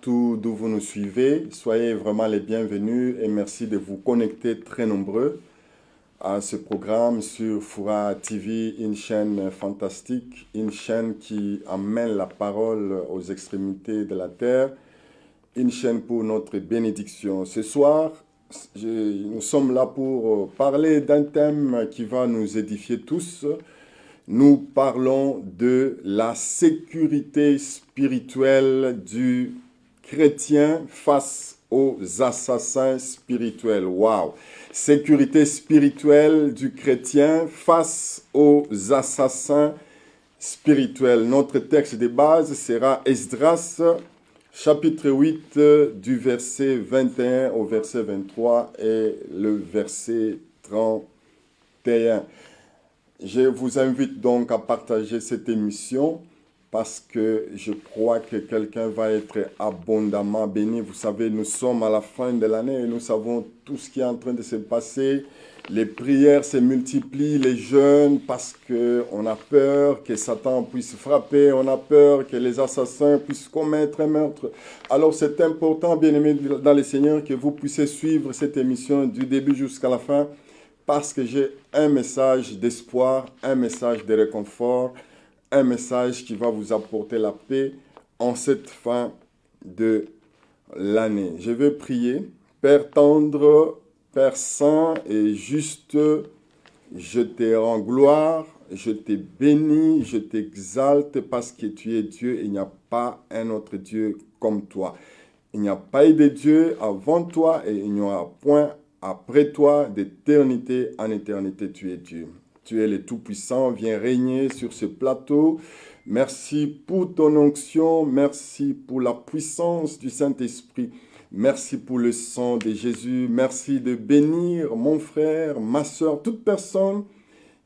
partout d'où vous nous suivez. Soyez vraiment les bienvenus et merci de vous connecter très nombreux à ce programme sur Fura TV, une chaîne fantastique, une chaîne qui amène la parole aux extrémités de la terre, une chaîne pour notre bénédiction. Ce soir, nous sommes là pour parler d'un thème qui va nous édifier tous. Nous parlons de la sécurité spirituelle du chrétien face aux assassins spirituels. Waouh! Sécurité spirituelle du chrétien face aux assassins spirituels. Notre texte de base sera Esdras, chapitre 8, du verset 21 au verset 23 et le verset 31. Je vous invite donc à partager cette émission parce que je crois que quelqu'un va être abondamment béni. Vous savez, nous sommes à la fin de l'année et nous savons tout ce qui est en train de se passer. Les prières se multiplient, les jeûnes, parce qu'on a peur que Satan puisse frapper, on a peur que les assassins puissent commettre un meurtre. Alors c'est important, bien-aimés dans le Seigneur, que vous puissiez suivre cette émission du début jusqu'à la fin, parce que j'ai un message d'espoir, un message de réconfort, un message qui va vous apporter la paix en cette fin de l'année. Je vais prier. Père tendre, Père saint et juste, je te rends gloire, je te bénis, je t'exalte parce que tu es Dieu et il n'y a pas un autre Dieu comme toi. Il n'y a pas eu de Dieu avant toi et il n'y aura point après toi, d'éternité en éternité, tu es Dieu. Tu es le Tout-Puissant, viens régner sur ce plateau. Merci pour ton onction, merci pour la puissance du Saint-Esprit. Merci pour le sang de Jésus. Merci de bénir mon frère, ma soeur, toute personne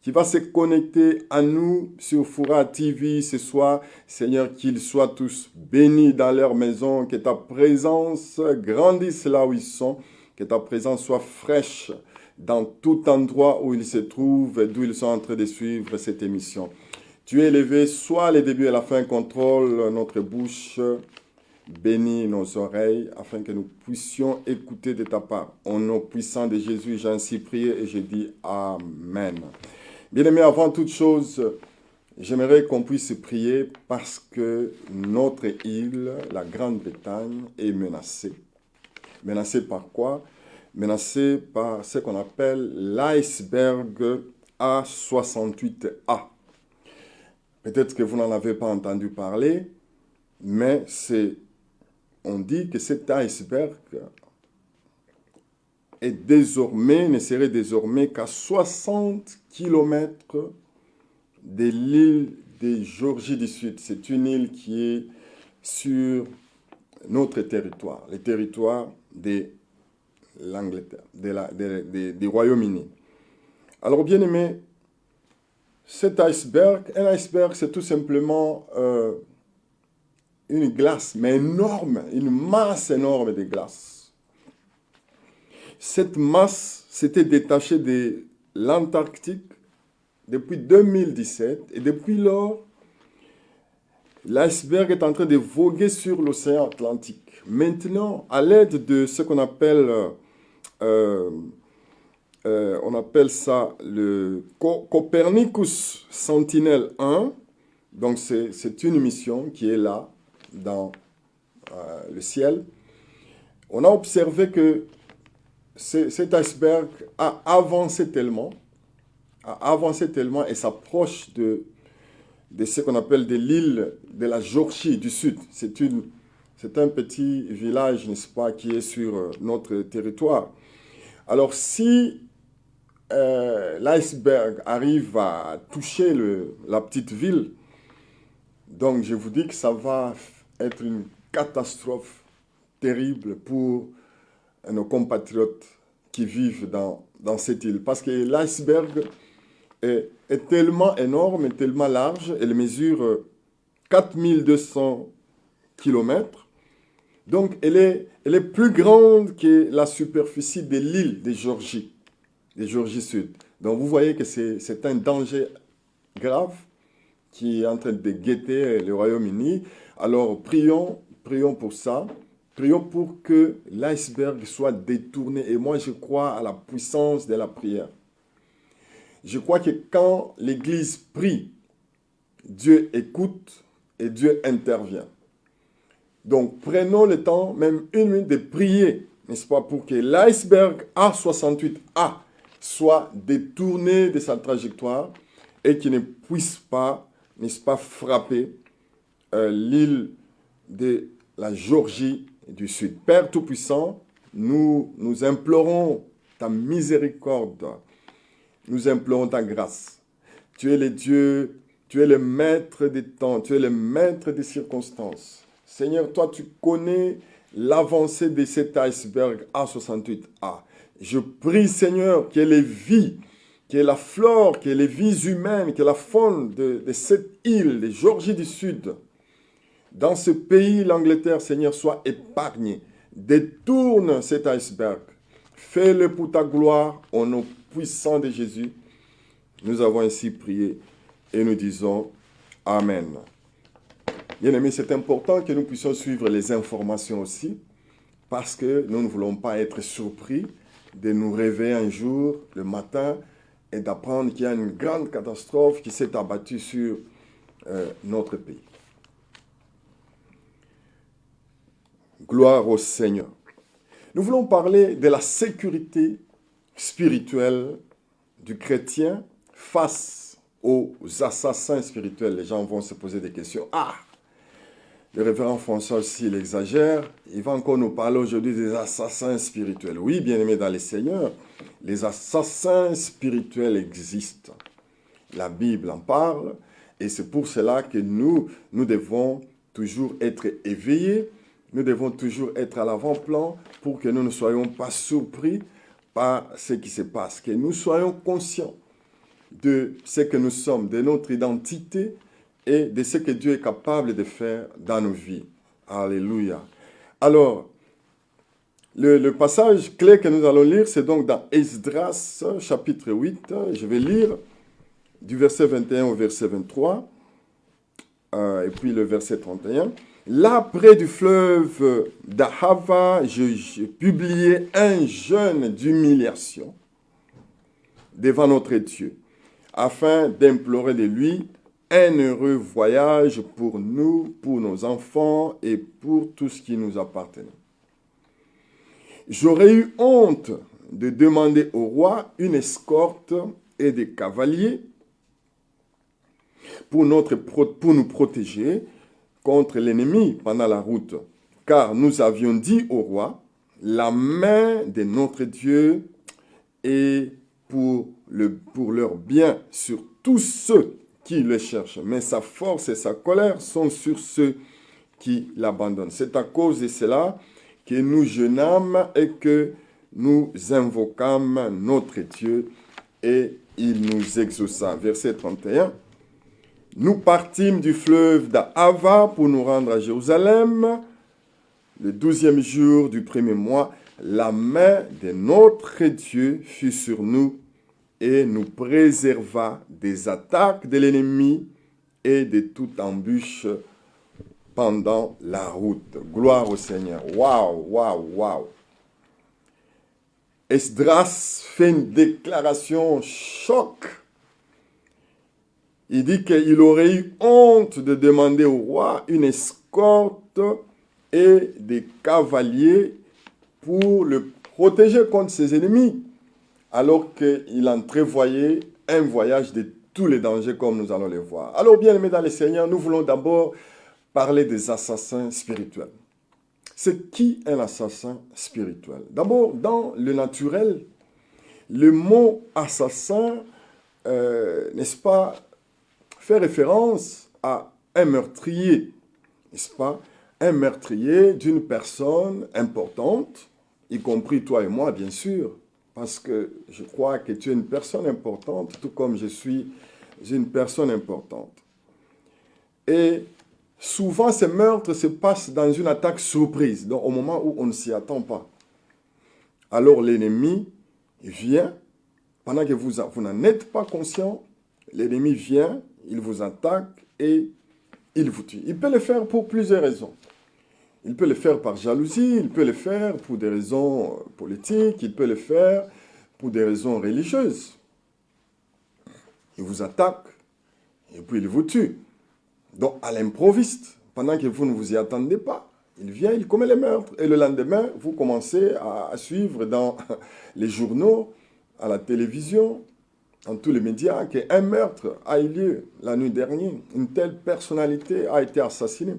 qui va se connecter à nous sur Fura TV ce soir. Seigneur, qu'ils soient tous bénis dans leur maison, que ta présence grandisse là où ils sont. Que ta présence soit fraîche dans tout endroit où ils se trouvent, d'où ils sont en train de suivre cette émission. Tu es élevé, soit le début et la fin, contrôle notre bouche, bénis nos oreilles, afin que nous puissions écouter de ta part. Au nom puissant de Jésus, j'ai ainsi prié et je dis Amen. Bien-aimés, avant toute chose, j'aimerais qu'on puisse prier parce que notre île, la Grande-Bretagne, est menacée. Menacé par quoi? Menacé par ce qu'on appelle l'iceberg A68A. Peut-être que vous n'en avez pas entendu parler, mais on dit que cet iceberg ne serait désormais qu'à 60 km de l'île de Géorgie du Sud. C'est une île qui est sur notre territoire, le territoire de l'Angleterre, du Royaume-Uni. Alors, bien aimé, cet iceberg, un iceberg, c'est tout simplement une glace, mais énorme, une masse énorme de glace. Cette masse s'était détachée de l'Antarctique depuis 2017 et depuis lors, l'iceberg est en train de voguer sur l'océan Atlantique. Maintenant, à l'aide de ce qu'on appelle, on appelle ça le Copernicus Sentinel-1, donc c'est une mission qui est là, dans le ciel. On a observé que cet iceberg a avancé tellement et s'approche de ce qu'on appelle de l'île de la Géorgie du Sud. C'est un petit village, n'est-ce pas, qui est sur notre territoire. Alors, si l'iceberg arrive à toucher la petite ville, donc je vous dis que ça va être une catastrophe terrible pour nos compatriotes qui vivent dans cette île. Parce que l'iceberg est tellement énorme et tellement large, elle mesure 4200 km. Donc, elle est plus grande que la superficie de l'île de Géorgie Sud. Donc, vous voyez que c'est un danger grave qui est en train de guetter le Royaume-Uni. Alors, prions pour ça, Prions pour que l'iceberg soit détourné. Et moi, je crois à la puissance de la prière. Je crois que quand l'Église prie, Dieu écoute et Dieu intervient. Donc, prenons le temps, même une minute, de prier, n'est-ce pas, pour que l'iceberg A68A soit détourné de sa trajectoire et qu'il ne puisse pas, n'est-ce pas, frapper l'île de la Géorgie du Sud. Père Tout-Puissant, nous implorons ta miséricorde, nous implorons ta grâce. Tu es le Dieu, tu es le maître des temps, tu es le maître des circonstances. Seigneur, toi, tu connais l'avancée de cet iceberg A68A. Je prie, Seigneur, que les vies, que la flore, que les vies humaines, que la faune de cette île, de Géorgie du Sud, dans ce pays, l'Angleterre, Seigneur, soit épargnée. Détourne cet iceberg. Fais-le pour ta gloire, au nom puissant de Jésus. Nous avons ainsi prié et nous disons Amen. Bien-aimés, c'est important que nous puissions suivre les informations aussi, parce que nous ne voulons pas être surpris de nous réveiller un jour, le matin, et d'apprendre qu'il y a une grande catastrophe qui s'est abattue sur notre pays. Gloire au Seigneur. Nous voulons parler de la sécurité spirituelle du chrétien face aux assassins spirituels. Les gens vont se poser des questions. Ah, le révérend François aussi, il exagère. Il va encore nous parler aujourd'hui des assassins spirituels. Oui, bien-aimés dans les Seigneurs, les assassins spirituels existent. La Bible en parle et c'est pour cela que nous devons toujours être éveillés. Nous devons toujours être à l'avant-plan pour que nous ne soyons pas surpris par ce qui se passe, que nous soyons conscients de ce que nous sommes, de notre identité et de ce que Dieu est capable de faire dans nos vies. Alléluia. Alors, le passage clé que nous allons lire, c'est donc dans Esdras, chapitre 8. Je vais lire du verset 21 au verset 23, et puis le verset 31. Là, près du fleuve d'Ahava, j'ai publié un jeûne d'humiliation devant notre Dieu, afin d'implorer de lui un heureux voyage pour nous, pour nos enfants et pour tout ce qui nous appartenait. J'aurais eu honte de demander au roi une escorte et des cavaliers pour nous protéger contre l'ennemi pendant la route, car nous avions dit au roi, la main de notre Dieu est pour leur bien sur tous ceux qui le cherchent, mais sa force et sa colère sont sur ceux qui l'abandonnent. C'est à cause de cela que nous jeûnâmes et que nous invoquâmes notre Dieu et il nous exauça. Verset 31. Nous partîmes du fleuve d'Ahava pour nous rendre à Jérusalem. Le 12e jour du premier mois, la main de notre Dieu fut sur nous et nous préserva des attaques de l'ennemi et de toute embûche pendant la route. Gloire au Seigneur. Waouh, waouh, waouh. Esdras fait une déclaration choc. Il dit qu'il aurait eu honte de demander au roi une escorte et des cavaliers pour le protéger contre ses ennemis, alors qu'il entrevoyait un voyage de tous les dangers comme nous allons les voir. Alors, bien-aimés dans le Seigneur, nous voulons d'abord parler des assassins spirituels. C'est qui un assassin spirituel? D'abord, dans le naturel, le mot assassin, n'est-ce pas, fait référence à un meurtrier, n'est-ce pas? Un meurtrier d'une personne importante, y compris toi et moi, bien sûr, parce que je crois que tu es une personne importante, tout comme je suis une personne importante. Et souvent, ces meurtres se passent dans une attaque surprise, donc au moment où on ne s'y attend pas. Alors l'ennemi vient, pendant que vous n'en êtes pas conscient, l'ennemi vient, il vous attaque et il vous tue. Il peut le faire pour plusieurs raisons. Il peut le faire par jalousie, il peut le faire pour des raisons politiques, il peut le faire pour des raisons religieuses. Il vous attaque et puis il vous tue. Donc à l'improviste, pendant que vous ne vous y attendez pas, il vient, il commet les meurtres. Et le lendemain, vous commencez à suivre dans les journaux, à la télévision, dans tous les médias, qu'un meurtre a eu lieu la nuit dernière. Une telle personnalité a été assassinée.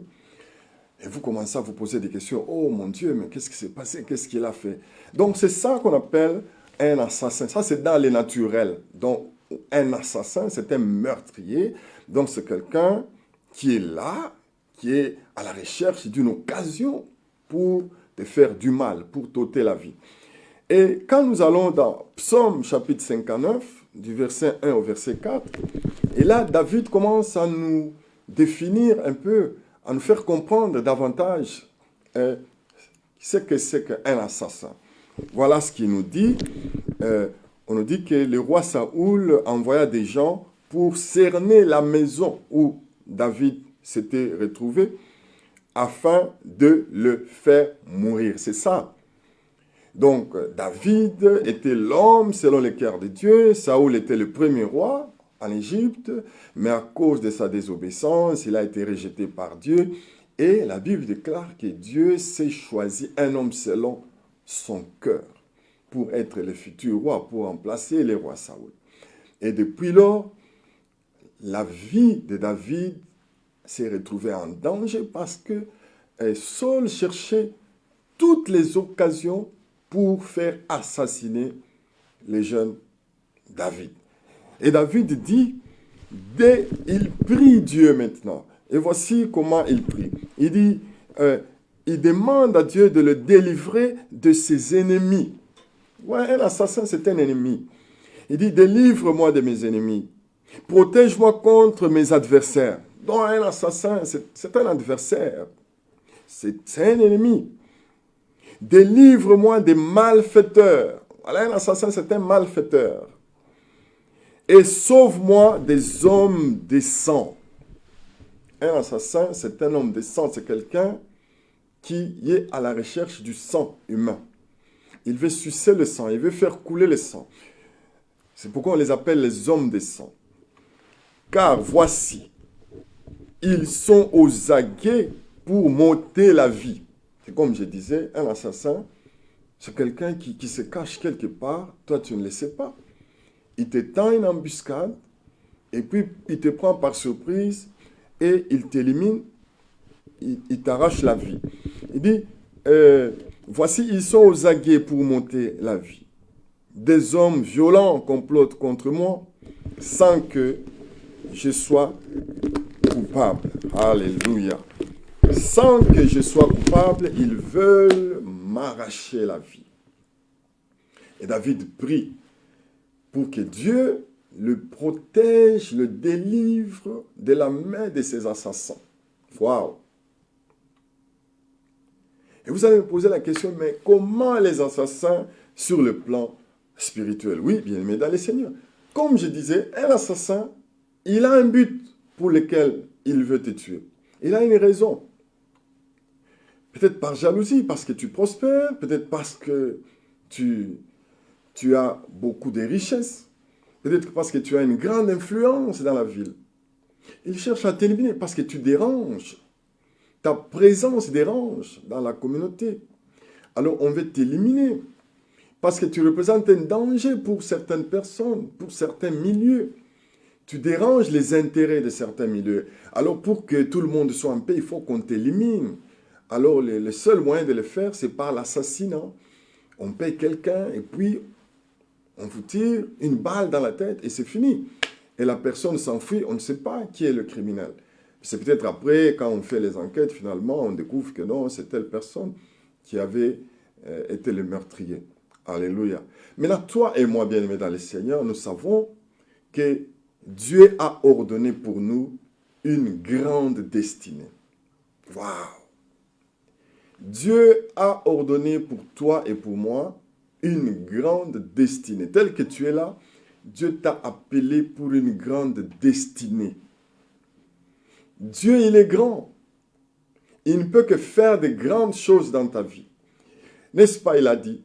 Et vous commencez à vous poser des questions. Oh mon Dieu, mais qu'est-ce qui s'est passé? Qu'est-ce qu'il a fait? Donc c'est ça qu'on appelle un assassin. Ça c'est dans les naturels. Donc un assassin, c'est un meurtrier. Donc c'est quelqu'un qui est là, qui est à la recherche d'une occasion pour te faire du mal, pour t'ôter la vie. Et quand nous allons dans Psaume chapitre 59, du verset 1 au verset 4, et là David commence à nous définir un peu, à nous faire comprendre davantage ce que c'est qu'un assassin. Voilà ce qu'il nous dit. On nous dit que le roi Saoul envoya des gens pour cerner la maison où David s'était retrouvé afin de le faire mourir. C'est ça. Donc, David était l'homme selon le cœur de Dieu. Saoul était le premier roi en Égypte, mais à cause de sa désobéissance, il a été rejeté par Dieu. Et la Bible déclare que Dieu s'est choisi un homme selon son cœur pour être le futur roi, pour remplacer le roi Saoul. Et depuis lors, la vie de David s'est retrouvée en danger parce que Saul cherchait toutes les occasions pour faire assassiner le jeune David. Et David dit, il prie Dieu maintenant. Et voici comment il prie. Il dit, il demande à Dieu de le délivrer de ses ennemis. Ouais, un assassin, c'est un ennemi. Il dit, délivre-moi de mes ennemis. Protège-moi contre mes adversaires. Donc un assassin, c'est un adversaire. C'est un ennemi. Délivre-moi des malfaiteurs. Voilà, un assassin, c'est un malfaiteur. Et sauve-moi des hommes décents. Un assassin, c'est un homme décent. C'est quelqu'un qui est à la recherche du sang humain. Il veut sucer le sang, il veut faire couler le sang. C'est pourquoi on les appelle les hommes décents. Car voici, ils sont aux aguets pour m'ôter la vie. C'est comme je disais, un assassin, c'est quelqu'un qui se cache quelque part, toi tu ne le sais pas. Il te tend une embuscade, et puis il te prend par surprise, et il t'élimine, il t'arrache la vie. Il dit, voici, ils sont aux aguets pour m'ôter la vie. Des hommes violents complotent contre moi, sans que je sois coupable. Alléluia. Sans que je sois coupable, ils veulent m'arracher la vie. Et David prie pour que Dieu le protège, le délivre de la main de ses assassins. Waouh! Et vous allez me poser la question, mais comment les assassins sur le plan spirituel? Oui, bien aimé dans les Seigneurs. Comme je disais, un assassin, il a un but pour lequel il veut te tuer. Il a une raison. Peut-être par jalousie, parce que tu prospères, peut-être parce que tu as beaucoup de richesses, peut-être parce que tu as une grande influence dans la ville. Il cherche à t'éliminer parce que tu déranges. Ta présence dérange dans la communauté. Alors on veut t'éliminer parce que tu représentes un danger pour certaines personnes, pour certains milieux. Tu déranges les intérêts de certains milieux. Alors pour que tout le monde soit en paix, il faut qu'on t'élimine. Alors le seul moyen de le faire, c'est par l'assassinat. On paye quelqu'un et puis on vous tire une balle dans la tête et c'est fini. Et la personne s'enfuit, on ne sait pas qui est le criminel. C'est peut-être après, quand on fait les enquêtes, finalement, on découvre que non, c'est telle personne qui avait été le meurtrier. Alléluia. Maintenant, toi et moi, bien-aimés dans le Seigneur, nous savons que Dieu a ordonné pour nous une grande destinée. Waouh! Dieu a ordonné pour toi et pour moi une grande destinée. Tel que tu es là, Dieu t'a appelé pour une grande destinée. Dieu, il est grand. il ne peut que faire de grandes choses dans ta vie. N'est-ce pas, il a dit,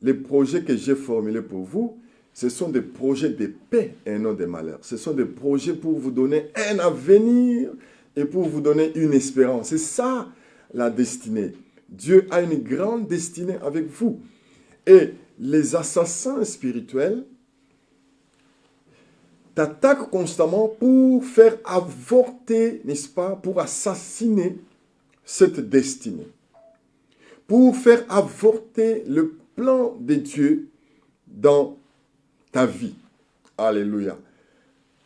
les projets que j'ai formulés pour vous, ce sont des projets de paix et non de malheur. Ce sont des projets pour vous donner un avenir et pour vous donner une espérance. C'est ça la destinée. Dieu a une grande destinée avec vous. Et les assassins spirituels t'attaquent constamment pour faire avorter, n'est-ce pas, pour assassiner cette destinée. Pour faire avorter le plan de Dieu dans ta vie. Alléluia.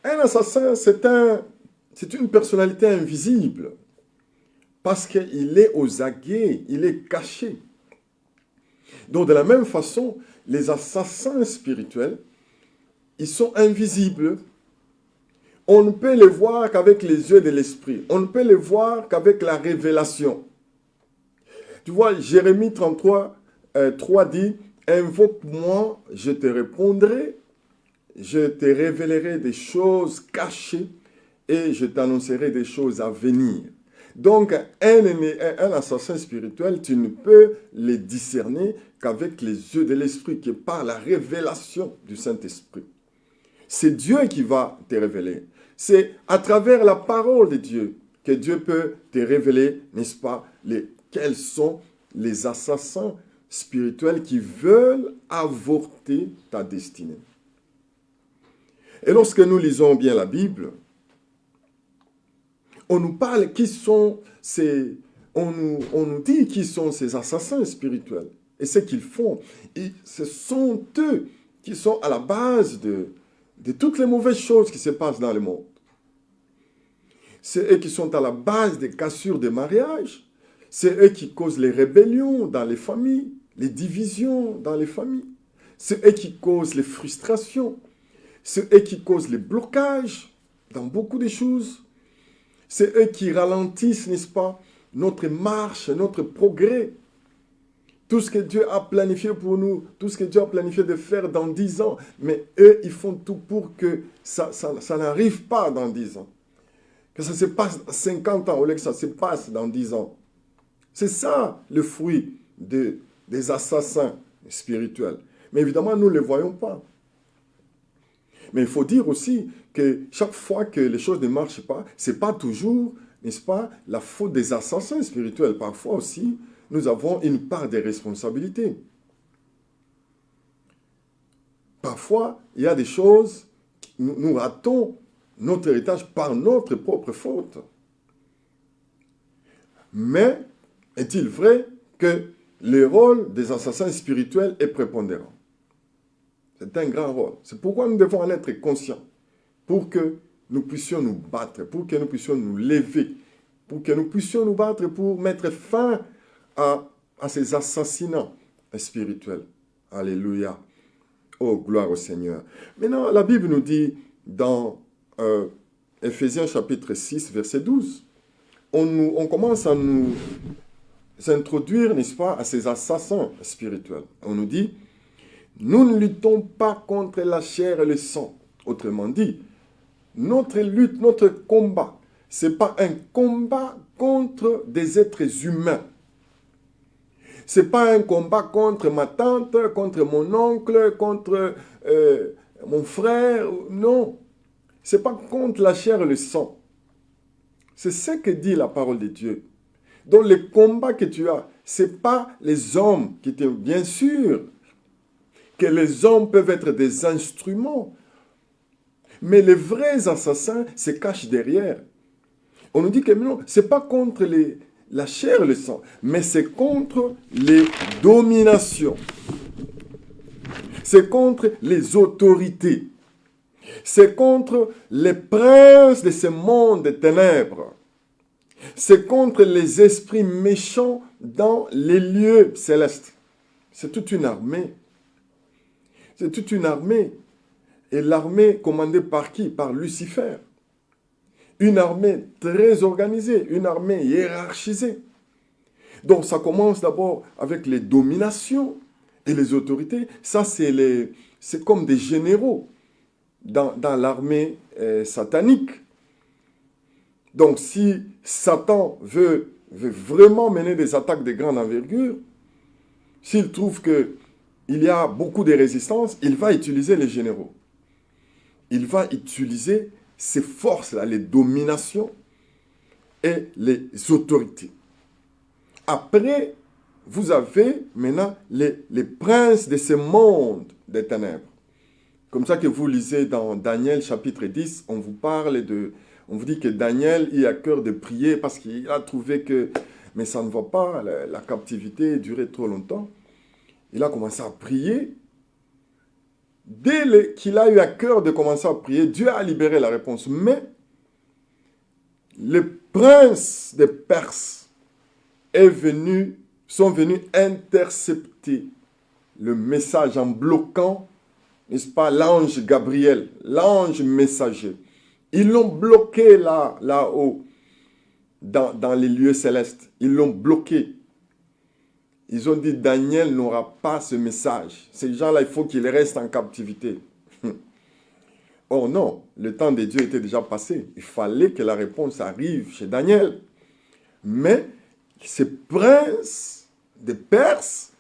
Un assassin, c'est une personnalité invisible. Parce qu'il est aux aguets, il est caché. Donc de la même façon, les assassins spirituels, ils sont invisibles. On ne peut les voir qu'avec les yeux de l'esprit. On ne peut les voir qu'avec la révélation. Tu vois, Jérémie 33, 3 dit, « Invoque-moi, je te répondrai, je te révélerai des choses cachées et je t'annoncerai des choses à venir. » Donc, un assassin spirituel, tu ne peux les discerner qu'avec les yeux de l'esprit, qui est par la révélation du Saint-Esprit. C'est Dieu qui va te révéler. C'est à travers la parole de Dieu que Dieu peut te révéler, n'est-ce pas, quels sont les assassins spirituels qui veulent avorter ta destinée. Et lorsque nous lisons bien la Bible, on nous parle qui sont on nous dit qui sont ces assassins spirituels et ce qu'ils font. Et ce sont eux qui sont à la base de toutes les mauvaises choses qui se passent dans le monde. C'est eux qui sont à la base des cassures des mariages. C'est eux qui causent les rébellions dans les familles, les divisions dans les familles. C'est eux qui causent les frustrations. C'est eux qui causent les blocages dans beaucoup de choses. C'est eux qui ralentissent, n'est-ce pas, notre marche, notre progrès. Tout ce que Dieu a planifié pour nous, tout ce que Dieu a planifié de faire dans 10 ans. Mais eux, ils font tout pour que ça n'arrive pas dans 10 ans. Que ça se passe 50 ans au lieu que ça se passe dans 10 ans. C'est ça le fruit des assassins spirituels. Mais évidemment, nous ne les voyons pas. Mais il faut dire aussi que chaque fois que les choses ne marchent pas, ce n'est pas toujours, n'est-ce pas, la faute des assassins spirituels. Parfois aussi, nous avons une part de responsabilité. Parfois, il y a des choses, nous ratons notre héritage par notre propre faute. Mais, est-il vrai que le rôle des assassins spirituels est prépondérant? C'est un grand rôle. C'est pourquoi nous devons en être conscients. Pour que nous puissions nous battre, pour que nous puissions nous lever, pour que nous puissions nous battre pour mettre fin à ces assassinats spirituels. Alléluia. Oh, gloire au Seigneur. Maintenant, la Bible nous dit dans Éphésiens chapitre 6, verset 12, on commence à nous introduire, n'est-ce pas, à ces assassins spirituels. On nous dit, nous ne luttons pas contre la chair et le sang. Autrement dit, notre lutte, notre combat, ce n'est pas un combat contre des êtres humains. Ce n'est pas un combat contre ma tante, contre mon oncle, contre mon frère. Non, ce n'est pas contre la chair et le sang. C'est ce que dit la parole de Dieu. Donc le combat que tu as, ce n'est pas les hommes qui te... Bien sûr que les hommes peuvent être des instruments, mais les vrais assassins se cachent derrière. On nous dit que non, ce n'est pas contre la chair et le sang, mais c'est contre les dominations. C'est contre les autorités. C'est contre les princes de ce monde des ténèbres. C'est contre les esprits méchants dans les lieux célestes. C'est toute une armée. C'est toute une armée. Et l'armée commandée par qui? Par Lucifer. Une armée très organisée, une armée hiérarchisée. Donc ça commence d'abord avec les dominations et les autorités. Ça, c'est comme des généraux dans l'armée satanique. Donc si Satan veut veut vraiment mener des attaques de grande envergure, s'il trouve qu'il y a beaucoup de résistance, il va utiliser les généraux. Il va utiliser ces forces-là, les dominations et les autorités. Après, vous avez maintenant les princes de ce monde des ténèbres. Comme ça que vous lisez dans Daniel chapitre 10, on vous dit que Daniel il a cœur de prier parce qu'il a trouvé que, mais ça ne va pas, la captivité durait trop longtemps. Il a commencé à prier. Dès qu'il a eu à cœur de commencer à prier, Dieu a libéré la réponse. Mais les princes des Perses sont venus intercepter le message en bloquant, n'est-ce pas, l'ange Gabriel, l'ange messager. Ils l'ont bloqué là-haut, dans les lieux célestes. Ils l'ont bloqué. Ils ont dit, Daniel n'aura pas ce message. Ces gens-là, il faut qu'ils restent en captivité. Or non, le temps de Dieu était déjà passé. Il fallait que la réponse arrive chez Daniel. Mais ces princes des Perses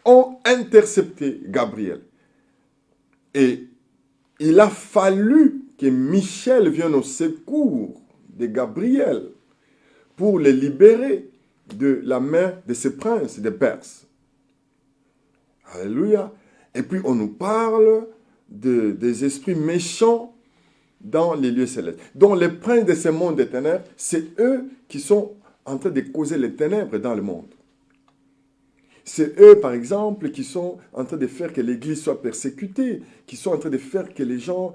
ont intercepté Gabriel. Et il a fallu que Michel vienne au secours de Gabriel pour les libérer de la main de ces princes des Perses. Alléluia. Et puis on nous parle des esprits méchants dans les lieux célestes. Donc les princes de ce monde des ténèbres, c'est eux qui sont en train de causer les ténèbres dans le monde. C'est eux, par exemple, qui sont en train de faire que l'Église soit persécutée, qui sont en train de faire que les gens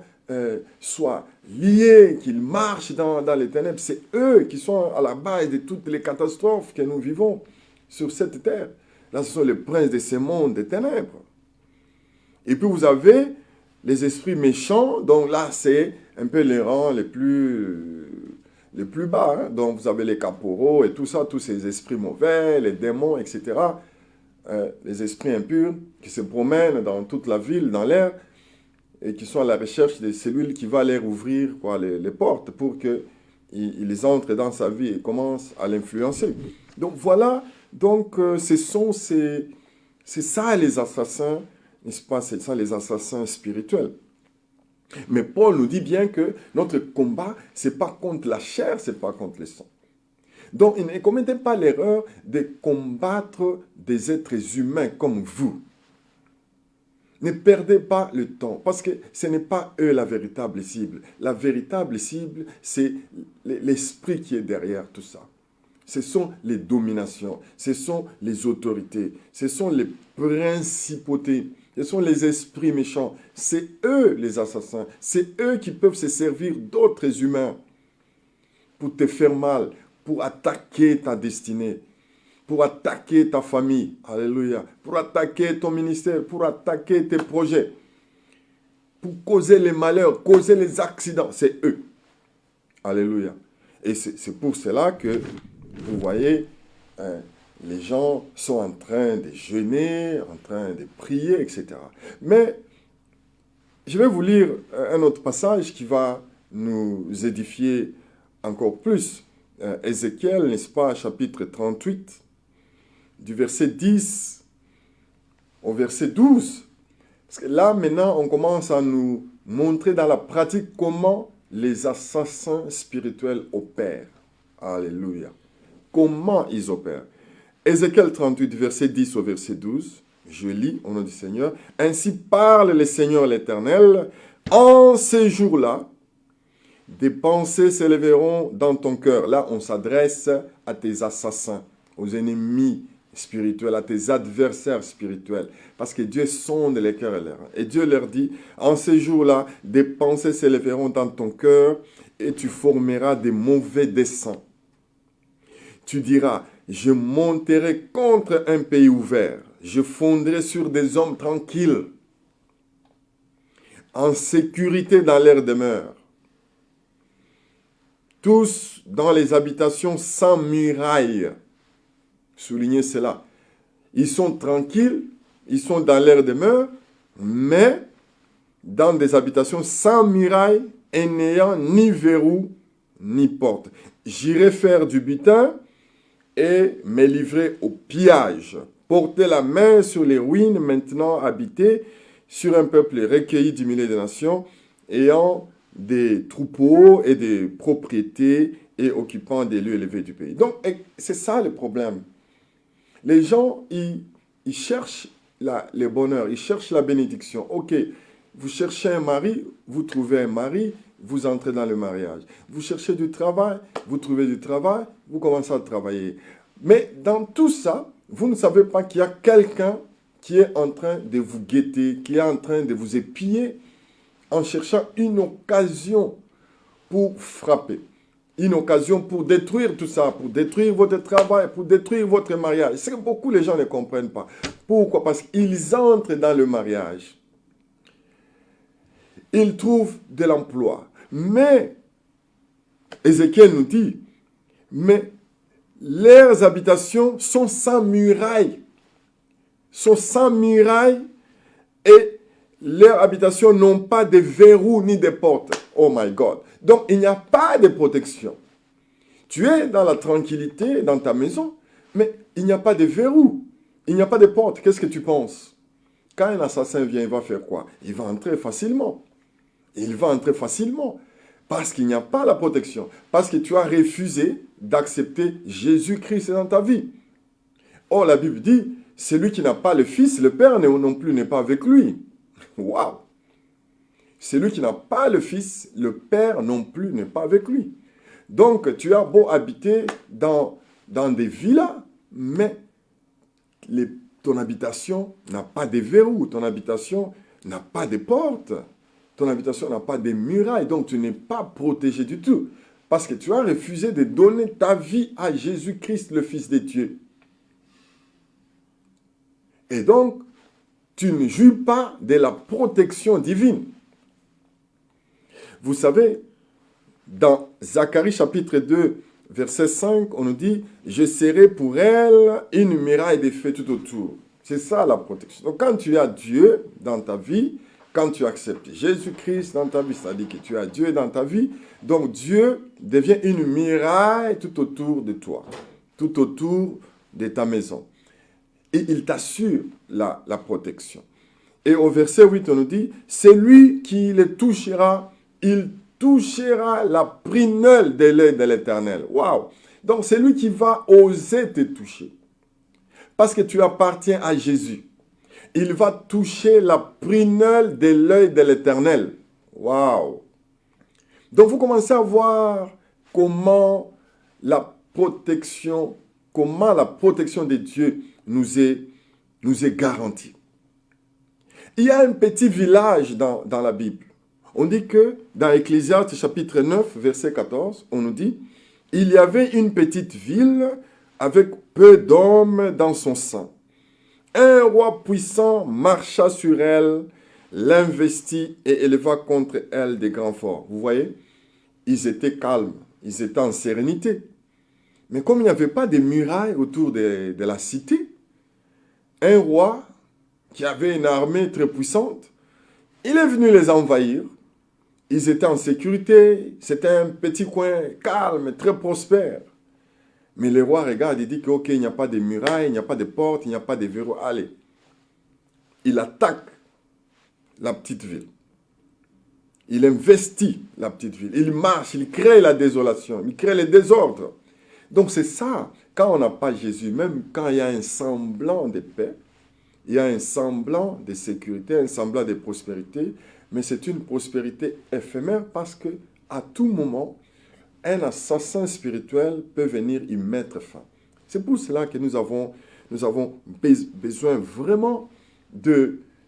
soient liés, qu'ils marchent dans les ténèbres. C'est eux qui sont à la base de toutes les catastrophes que nous vivons sur cette terre. Là, ce sont les princes de ce monde des ténèbres. Et puis vous avez les esprits méchants, donc là, c'est un peu les rangs les plus bas. Hein. Donc vous avez les caporaux et tout ça, tous ces esprits mauvais, les démons, etc. Les esprits impurs qui se promènent dans toute la ville, dans l'air, et qui sont à la recherche de celui qui va leur ouvrir les portes pour qu'ils entrent dans sa vie et commencent à l'influencer. Donc voilà, c'est ça les assassins, n'est-ce pas, c'est ça les assassins spirituels. Mais Paul nous dit bien que notre combat, ce n'est pas contre la chair, ce n'est pas contre le sang. Donc, ne commettez pas l'erreur de combattre des êtres humains comme vous. Ne perdez pas le temps, parce que ce n'est pas eux la véritable cible. La véritable cible, c'est l'esprit qui est derrière tout ça. Ce sont les dominations, ce sont les autorités, ce sont les principautés, ce sont les esprits méchants. C'est eux les assassins, c'est eux qui peuvent se servir d'autres humains pour te faire mal, pour attaquer ta destinée, pour attaquer ta famille, alléluia, pour attaquer ton ministère, pour attaquer tes projets, pour causer les malheurs, causer les accidents, c'est eux. Alléluia. Et c'est pour cela que, vous voyez, les gens sont en train de jeûner, en train de prier, etc. Mais, je vais vous lire un autre passage qui va nous édifier encore plus. Ézéchiel, n'est-ce pas, chapitre 38, du verset 10 au verset 12. Parce que là, maintenant, on commence à nous montrer dans la pratique comment les assassins spirituels opèrent. Alléluia. Comment ils opèrent. Ézéchiel 38, verset 10 au verset 12. Je lis au nom du Seigneur. Ainsi parle le Seigneur l'Éternel. En ces jours-là, des pensées s'élèveront dans ton cœur. Là, on s'adresse à tes assassins, aux ennemis spirituels, à tes adversaires spirituels. Parce que Dieu sonde les cœurs et les reins. Et Dieu leur dit, en ces jours-là, des pensées s'élèveront dans ton cœur et tu formeras des mauvais desseins. Tu diras, je monterai contre un pays ouvert. Je fonderai sur des hommes tranquilles, en sécurité dans leur demeure. Tous dans les habitations sans murailles. Soulignez cela. Ils sont tranquilles, ils sont dans leur demeure, mais dans des habitations sans murailles et n'ayant ni verrou ni porte. J'irai faire du butin et m'est livré au pillage. Portez la main sur les ruines maintenant habitées, sur un peuple recueilli du milieu des nations, ayant des troupeaux et des propriétés et occupant des lieux élevés du pays. Donc, c'est ça le problème. Les gens, ils cherchent le bonheur, ils cherchent la bénédiction. Ok, vous cherchez un mari, vous trouvez un mari, vous entrez dans le mariage. Vous cherchez du travail, vous trouvez du travail, vous commencez à travailler. Mais dans tout ça, vous ne savez pas qu'il y a quelqu'un qui est en train de vous guetter, qui est en train de vous épier en cherchant une occasion pour frapper. Une occasion pour détruire tout ça, pour détruire votre travail, pour détruire votre mariage. C'est que beaucoup les gens ne comprennent pas. Pourquoi? Parce qu'ils entrent dans le mariage. Ils trouvent de l'emploi. Mais, Ézéchiel nous dit, mais leurs habitations sont sans murailles. Sont sans murailles et leurs habitations n'ont pas de verrous ni de portes. Oh my God. Donc, il n'y a pas de protection. Tu es dans la tranquillité, dans ta maison, mais il n'y a pas de verrous. Il n'y a pas de porte. Qu'est-ce que tu penses? Quand un assassin vient, il va faire quoi? Il va entrer facilement. Il va entrer facilement. Parce qu'il n'y a pas la protection. Parce que tu as refusé d'accepter Jésus-Christ dans ta vie. Or, la Bible dit, celui qui n'a pas le Fils, le Père non plus n'est pas avec lui. Waouh! Celui qui n'a pas le Fils, le Père non plus n'est pas avec lui. Donc, tu as beau habiter dans des villas, mais ton habitation n'a pas de verrous, ton habitation n'a pas de portes, ton habitation n'a pas de murailles, donc tu n'es pas protégé du tout. Parce que tu as refusé de donner ta vie à Jésus-Christ, le Fils de Dieu. Et donc, tu ne jouis pas de la protection divine. Vous savez, dans Zacharie chapitre 2, verset 5, on nous dit « Je serai pour elle une muraille de feu tout autour ». C'est ça la protection. Donc quand tu as Dieu dans ta vie, quand tu acceptes Jésus-Christ dans ta vie, c'est-à-dire que tu as Dieu dans ta vie, donc Dieu devient une muraille tout autour de toi, tout autour de ta maison. Et il t'assure la protection. Et au verset 8, on nous dit « C'est lui qui les touchera, il touchera la prunelle de l'œil de l'Éternel. » Waouh! Donc, c'est lui qui va oser te toucher. Parce que tu appartiens à Jésus. Il va toucher la prunelle de l'œil de l'Éternel. Waouh! Donc, vous commencez à voir comment la protection de Dieu nous est garantie. Il y a un petit village dans la Bible. On dit que dans Ecclésiaste chapitre 9, verset 14, on nous dit « Il y avait une petite ville avec peu d'hommes dans son sein. Un roi puissant marcha sur elle, l'investit et éleva contre elle des grands forts. » Vous voyez, ils étaient calmes, ils étaient en sérénité. Mais comme il n'y avait pas de murailles autour de la cité, un roi qui avait une armée très puissante, il est venu les envahir. Ils étaient en sécurité, c'était un petit coin calme, très prospère. Mais le roi regarde et dit que, ok, il n'y a pas de murailles, il n'y a pas de portes, il n'y a pas de verrous. Allez, il attaque la petite ville. Il investit la petite ville. Il marche, il crée la désolation, il crée le désordre. Donc c'est ça, quand on n'a pas Jésus, même quand il y a un semblant de paix, il y a un semblant de sécurité, un semblant de prospérité, mais c'est une prospérité éphémère parce que à tout moment, un assassin spirituel peut venir y mettre fin. C'est pour cela que nous avons besoin vraiment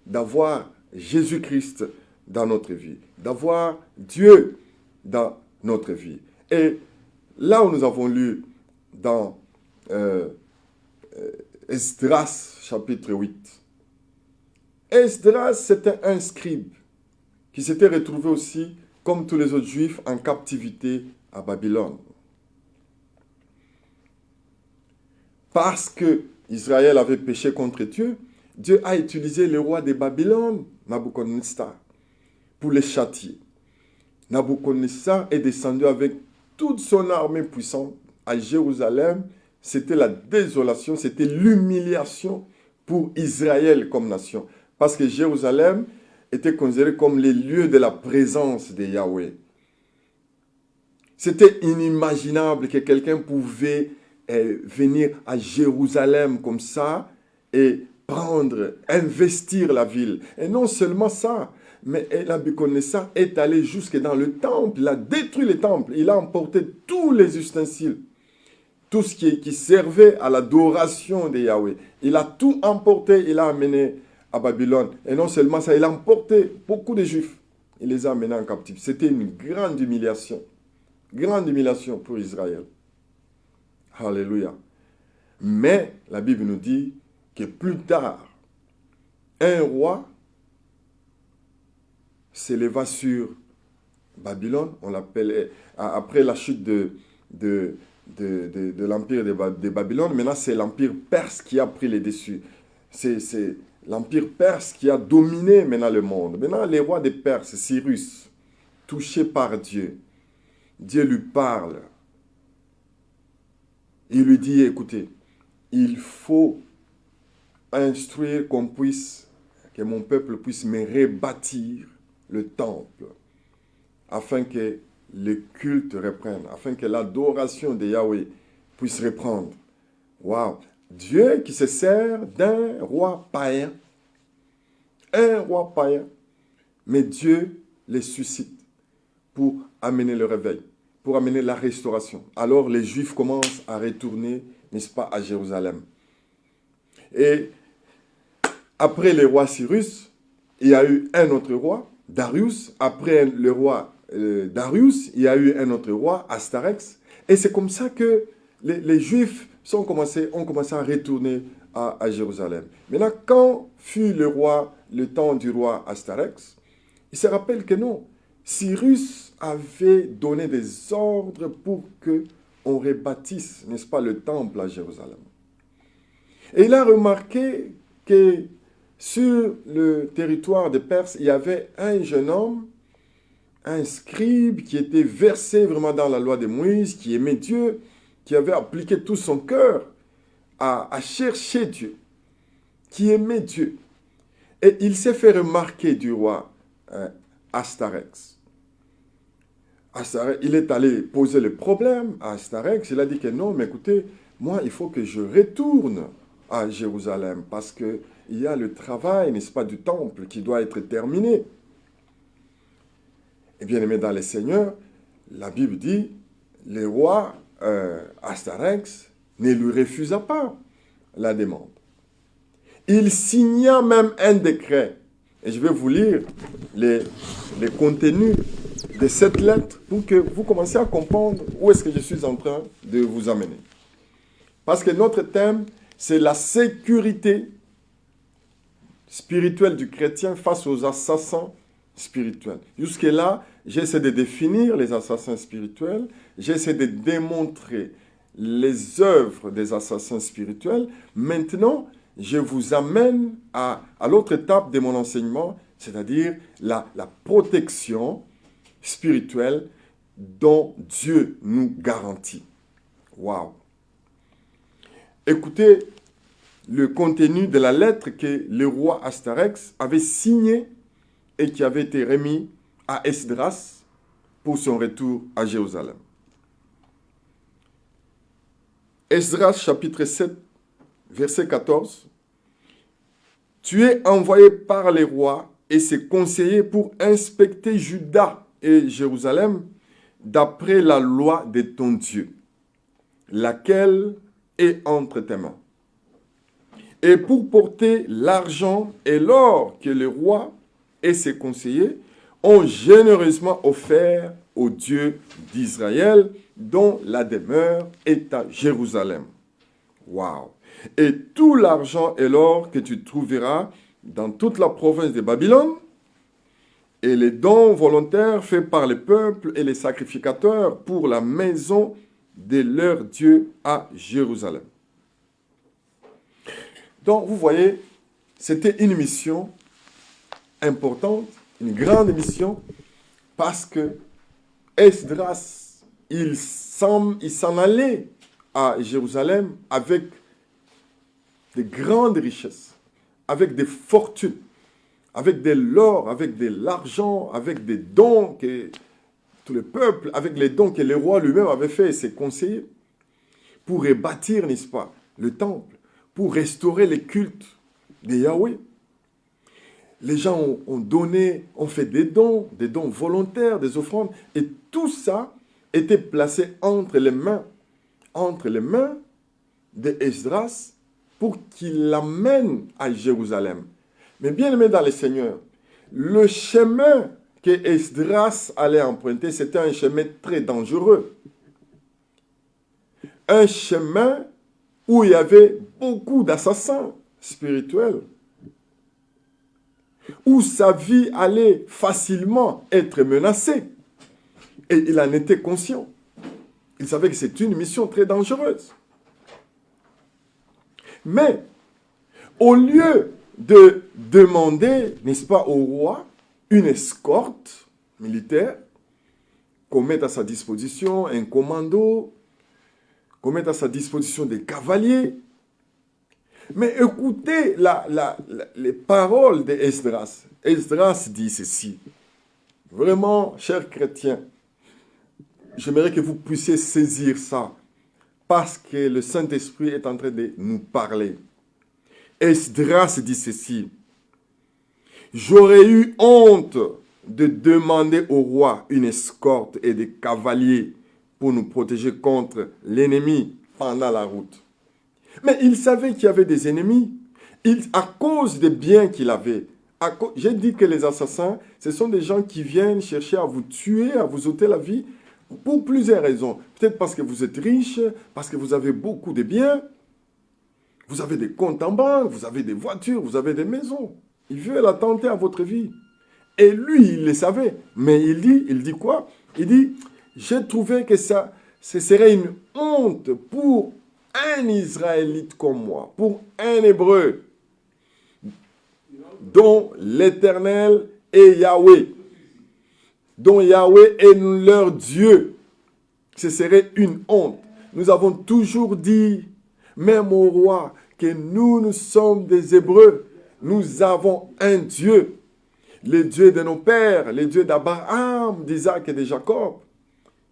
d'avoir Jésus-Christ dans notre vie, d'avoir Dieu dans notre vie. Et là où nous avons lu dans Esdras chapitre 8, Esdras c'était un scribe qui s'était retrouvé aussi, comme tous les autres juifs, en captivité à Babylone. Parce que Israël avait péché contre Dieu, Dieu a utilisé le roi de Babylone, Nabuchodonosor, pour les châtier. Nabuchodonosor est descendu avec toute son armée puissante à Jérusalem c'était la désolation, c'était l'humiliation pour Israël comme nation. Parce que Jérusalem était considéré comme les lieux de la présence de Yahweh. C'était inimaginable que quelqu'un pouvait venir à Jérusalem comme ça et prendre, investir la ville. Et non seulement ça, mais Nabuchodonosor est allé jusque dans le temple, il a détruit le temple, il a emporté tous les ustensiles, tout ce qui servait à l'adoration de Yahweh. Il a tout emporté, il a amené à Babylone. Et non seulement ça, il a emporté beaucoup de Juifs, il les a amenés en captivité. C'était une grande humiliation pour Israël. Alléluia. Mais la Bible nous dit que plus tard, un roi s'éleva sur Babylone, on l'appelle, après la chute de l'empire de Babylone, maintenant c'est l'empire perse qui a pris les dessus. C'est l'empire perse qui a dominé maintenant le monde. Maintenant, les rois des Perses, Cyrus, touché par Dieu, Dieu lui parle. Il lui dit, écoutez, il faut instruire que mon peuple puisse me rebâtir le temple, afin que le culte reprenne, afin que l'adoration de Yahweh puisse reprendre. Waouh! Dieu qui se sert d'un roi païen, mais Dieu les suscite pour amener le réveil, pour amener la restauration. Alors les Juifs commencent à retourner, n'est-ce pas, à Jérusalem. Et après le roi Cyrus, il y a eu un autre roi, Darius. Après le roi Darius, il y a eu un autre roi, Astarex. Et c'est comme ça que les Juifs ont commencé à retourner à Jérusalem. Maintenant, quand fut le temps du roi Astarex, il se rappelle que non, Cyrus avait donné des ordres pour qu'on rebâtisse, n'est-ce pas, le temple à Jérusalem. Et il a remarqué que sur le territoire de Perse, il y avait un jeune homme, un scribe qui était versé vraiment dans la loi de Moïse, qui aimait Dieu, qui avait appliqué tout son cœur à chercher Dieu, qui aimait Dieu. Et il s'est fait remarquer du roi Astarex. Il est allé poser le problème à Astarex. Il a dit que non, mais écoutez, moi, il faut que je retourne à Jérusalem parce qu'il y a le travail, n'est-ce pas, du temple qui doit être terminé. Et bien aimé dans les seigneurs, la Bible dit, le roi Astarex ne lui refusa pas la demande. Il signa même un décret. Et je vais vous lire les contenus de cette lettre pour que vous commenciez à comprendre où est-ce que je suis en train de vous amener. Parce que notre thème, c'est la sécurité spirituelle du chrétien face aux assassins spirituels. Jusque-là, j'essaie de définir les assassins spirituels, j'essaie de démontrer les œuvres des assassins spirituels. Maintenant, je vous amène à l'autre étape de mon enseignement, c'est-à-dire la protection spirituelle dont Dieu nous garantit. Waouh! Écoutez le contenu de la lettre que le roi Astarex avait signée et qui avait été remis à Esdras pour son retour à Jérusalem. Esdras chapitre 7, verset 14. Tu es envoyé par les rois et ses conseillers pour inspecter Juda et Jérusalem d'après la loi de ton Dieu, laquelle est entre tes mains. Et pour porter l'argent et l'or que le roi et ses conseillers ont généreusement offert au Dieu d'Israël, dont la demeure est à Jérusalem. Waouh! Et tout l'argent et l'or que tu trouveras dans toute la province de Babylone, et les dons volontaires faits par les peuples et les sacrificateurs pour la maison de leur Dieu à Jérusalem. Donc, vous voyez, c'était une mission importante, une grande mission, parce que Esdras, il s'en allait à Jérusalem avec de grandes richesses, avec des fortunes, avec de l'or, avec de l'argent, avec des dons que tout le peuple, avec les dons que le roi lui-même avait fait et ses conseillers, pour rebâtir, n'est-ce pas, le temple, pour restaurer les cultes de Yahweh. Les gens ont donné, ont fait des dons volontaires, des offrandes, et tout ça était placé entre les mains de Esdras pour qu'il l'amène à Jérusalem. Mais bien aimé dans le Seigneur, le chemin que Esdras allait emprunter, c'était un chemin très dangereux. Un chemin où il y avait beaucoup d'assassins spirituels, où sa vie allait facilement être menacée. Et il en était conscient. Il savait que c'est une mission très dangereuse. Mais, au lieu de demander, n'est-ce pas, au roi, une escorte militaire, qu'on mette à sa disposition un commando, qu'on mette à sa disposition des cavaliers. Mais écoutez les paroles d'Esdras. Esdras dit ceci. Vraiment, chers chrétiens, j'aimerais que vous puissiez saisir ça, parce que le Saint-Esprit est en train de nous parler. Esdras dit ceci. J'aurais eu honte de demander au roi une escorte et des cavaliers pour nous protéger contre l'ennemi pendant la route. Mais il savait qu'il y avait des ennemis. À cause des biens qu'il avait. J'ai dit que les assassins, ce sont des gens qui viennent chercher à vous tuer, à vous ôter la vie, pour plusieurs raisons. Peut-être parce que vous êtes riche, parce que vous avez beaucoup de biens, vous avez des comptes en banque, vous avez des voitures, vous avez des maisons. Ils veulent attenter à votre vie. Et lui, il le savait. Mais il dit quoi? Il dit, j'ai trouvé que ce serait une honte pour un Israélite comme moi, pour un Hébreu, dont l'Éternel est Yahweh, dont Yahweh est leur Dieu. Ce serait une honte. Nous avons toujours dit, même au roi, que nous sommes des Hébreux. Nous avons un Dieu, le Dieu de nos pères, le Dieu d'Abraham, d'Isaac et de Jacob.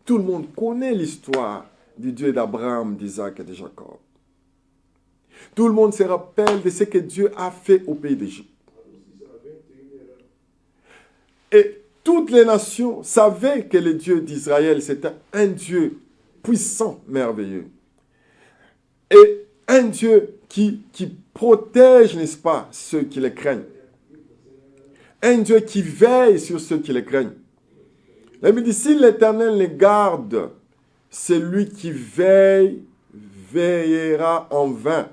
Tout le monde connaît l'histoire du Dieu d'Abraham, d'Isaac et de Jacob. Tout le monde se rappelle de ce que Dieu a fait au pays d'Égypte. Et toutes les nations savaient que le Dieu d'Israël, c'était un Dieu puissant, merveilleux. Et un Dieu qui protège, n'est-ce pas, ceux qui le craignent. Un Dieu qui veille sur ceux qui le craignent. La Bible dit, si l'Éternel les garde, celui qui veille, veillera en vain.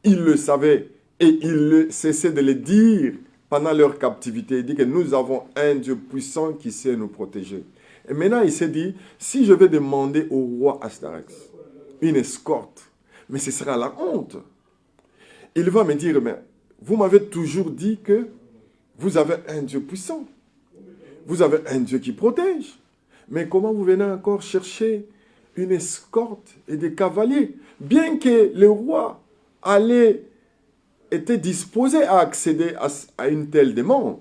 Il le savait et il ne cessait de le dire pendant leur captivité. Il dit que nous avons un Dieu puissant qui sait nous protéger. Et maintenant, il s'est dit, si je vais demander au roi Astarax une escorte, mais ce sera la honte. Il va me dire, mais vous m'avez toujours dit que vous avez un Dieu puissant. Vous avez un Dieu qui protège. Mais comment vous venez encore chercher une escorte et des cavaliers? Bien que le roi était disposé à accéder à une telle demande.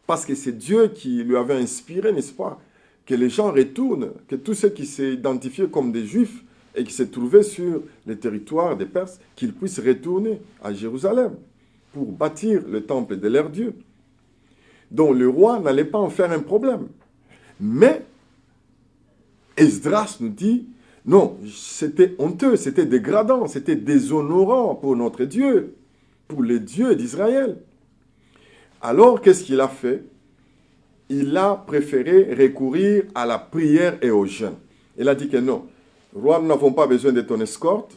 Parce que c'est Dieu qui lui avait inspiré, n'est-ce pas, que les gens retournent, que tous ceux qui s'identifiaient comme des Juifs et qui se trouvaient sur le territoire des Perses, qu'ils puissent retourner à Jérusalem pour bâtir le temple de leur Dieu. Donc le roi n'allait pas en faire un problème. Mais Esdras nous dit, non, c'était honteux, c'était dégradant, c'était déshonorant pour notre Dieu, pour les dieux d'Israël. Alors, qu'est-ce qu'il a fait? Il a préféré recourir à la prière et au jeûne. Il a dit que non, roi, nous n'avons pas besoin de ton escorte,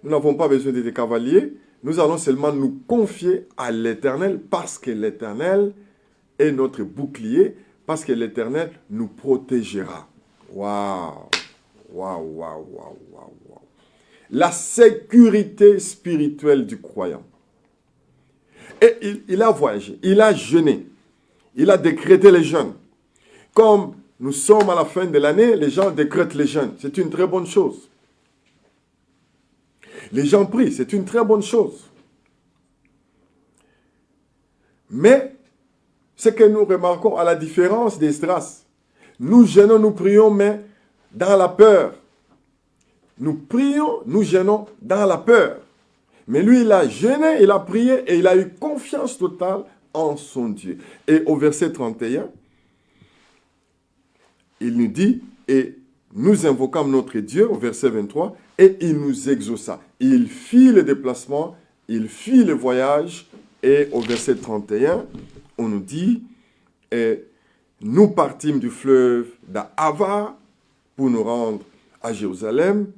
nous n'avons pas besoin de tes cavaliers, nous allons seulement nous confier à l'Éternel parce que l'Éternel est notre bouclier, parce que l'Éternel nous protégera. Waouh! Waouh, waouh, waouh, waouh, waouh. La sécurité spirituelle du croyant. Et il a voyagé, il a jeûné, il a décrété les jeûnes. Comme nous sommes à la fin de l'année, les gens décrètent les jeûnes. C'est une très bonne chose. Les gens prient, c'est une très bonne chose. Mais, ce que nous remarquons à la différence d'Esdras, nous jeûnons, nous prions, mais dans la peur. Nous prions, nous jeûnons dans la peur. Mais lui, il a jeûné, il a prié et il a eu confiance totale en son Dieu. Et au verset 31, il nous dit, et nous invoquâmes notre Dieu, au verset 23, et il nous exauça. Il fit le déplacement, il fit le voyage, et au verset 31, on nous dit, et nous partîmes du fleuve d'Ahava pour nous rendre à Jérusalem,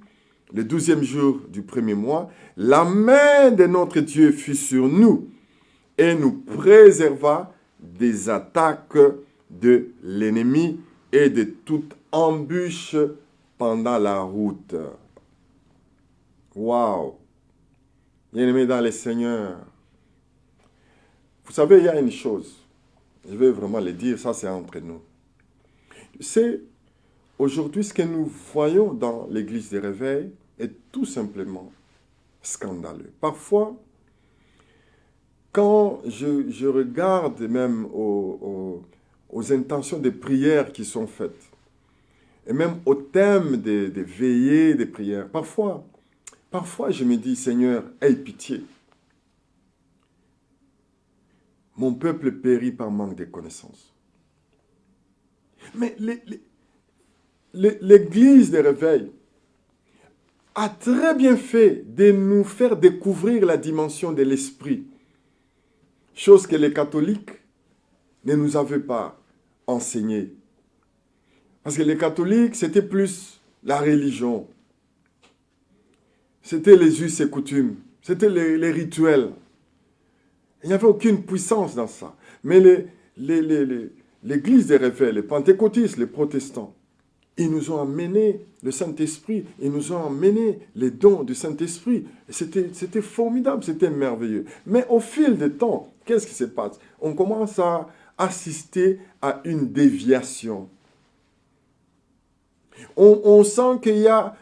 le 12e jour du premier mois. La main de notre Dieu fut sur nous et nous préserva des attaques de l'ennemi et de toute embûche pendant la route. Waouh! Bien-aimés dans le Seigneur, vous savez, il y a une chose, je vais vraiment le dire, ça c'est entre nous. C'est aujourd'hui ce que nous voyons dans l'église des réveils est tout simplement scandaleux. Parfois, quand je regarde même aux intentions des prières qui sont faites, et même au thème des veillées, des prières, parfois je me dis, Seigneur, aie pitié. Mon peuple périt par manque de connaissances. Mais l'église des réveils a très bien fait de nous faire découvrir la dimension de l'esprit. Chose que les catholiques ne nous avaient pas enseignée. Parce que les catholiques, c'était plus la religion. C'était les us et coutumes. C'était les rituels. Il n'y avait aucune puissance dans ça. Mais l'église des réveils, les pentecôtistes, les protestants, ils nous ont amené le Saint-Esprit, ils nous ont amené les dons du Saint-Esprit. C'était formidable, c'était merveilleux. Mais au fil du temps, qu'est-ce qui se passe? On commence à assister à une déviation. On sent qu'il y a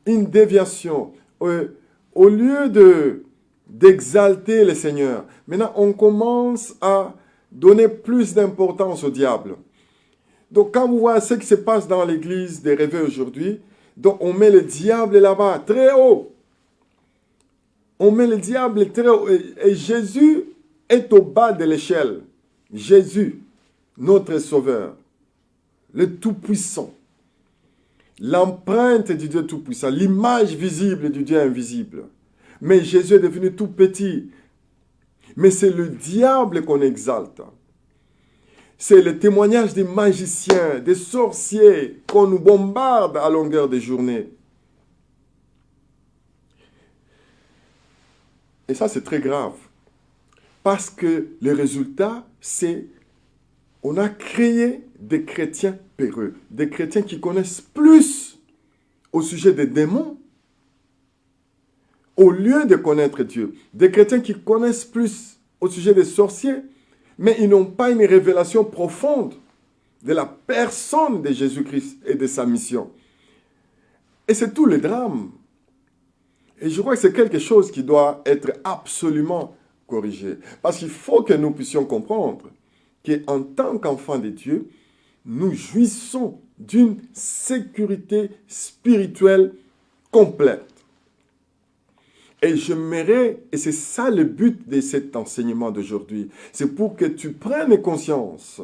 une déviation. Au lieu d'exalter le Seigneur, maintenant on commence à donner plus d'importance au diable. Donc, quand vous voyez ce qui se passe dans l'église des réveils aujourd'hui, donc on met le diable là-bas, très haut. On met le diable très haut. Et Jésus est au bas de l'échelle. Jésus, notre Sauveur, le Tout-Puissant, l'empreinte du Dieu Tout-Puissant, l'image visible du Dieu invisible. Mais Jésus est devenu tout petit. Mais c'est le diable qu'on exalte. C'est le témoignage des magiciens, des sorciers qu'on nous bombarde à longueur de journée. Et ça, c'est très grave. Parce que le résultat, c'est on a créé des chrétiens peureux, des chrétiens qui connaissent plus au sujet des démons au lieu de connaître Dieu. Des chrétiens qui connaissent plus au sujet des sorciers, mais ils n'ont pas une révélation profonde de la personne de Jésus-Christ et de sa mission. Et c'est tout le drame. Et je crois que c'est quelque chose qui doit être absolument corrigé. Parce qu'il faut que nous puissions comprendre qu'en tant qu'enfants de Dieu, nous jouissons d'une sécurité spirituelle complète. Et j'aimerais, et c'est ça le but de cet enseignement d'aujourd'hui, c'est pour que tu prennes conscience